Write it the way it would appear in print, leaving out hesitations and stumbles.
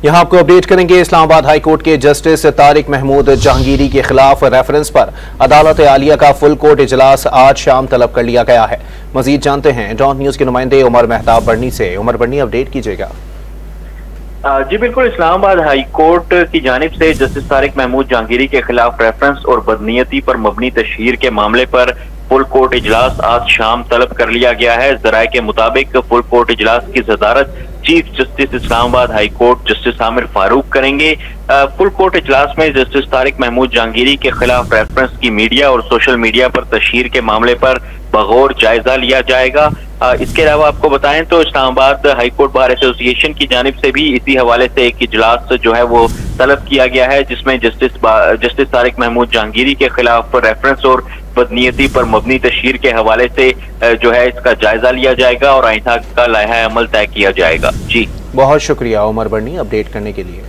यहाँ आपको अपडेट करेंगे। इस्लामाबाद हाई कोर्ट के जस्टिस तारिक महमूद जहांगीरी के खिलाफ रेफरेंस पर अदालत आलिया का फुल कोर्ट इजलास आज शाम तलब कर लिया गया है। मजीद जानते हैं डॉन न्यूज के नुमाइंदे उमर मेहताब बर्नी से। उमर बर्नी, अपडेट कीजिएगा। जी बिल्कुल, इस्लामाबाद हाई कोर्ट की जानिब से जस्टिस तारिक महमूद जहांगीरी के खिलाफ रेफरेंस और बदनीयती पर मबनी तशहीर के मामले पर फुल कोर्ट इजलास आज शाम तलब कर लिया गया है। जराये के मुताबिक फुल कोर्ट इजलास की सदारत chief justice Islamabad high court justice Aamir Farooq करेंगे। फुल कोर्ट इजलास में जस्टिस तारिक महमूद जहांगीरी के खिलाफ रेफरेंस की मीडिया और सोशल मीडिया पर तशहीर के मामले पर बगौर जायजा लिया जाएगा। इसके अलावा आपको बताएं तो Islamabad high court bar association की जानिब से भी इसी हवाले से एक इजलास जो है वो तलब किया गया है, जिसमें जस्टिस तारिक महमूद जहांगीरी के खिलाफ रेफरेंस और बदनीयती पर मबनी तशहीर के हवाले से जो है इसका जायजा लिया जाएगा और आइंदा का लायहा अमल तय किया जाएगा। जी बहुत शुक्रिया उमर बर्नी अपडेट करने के लिए।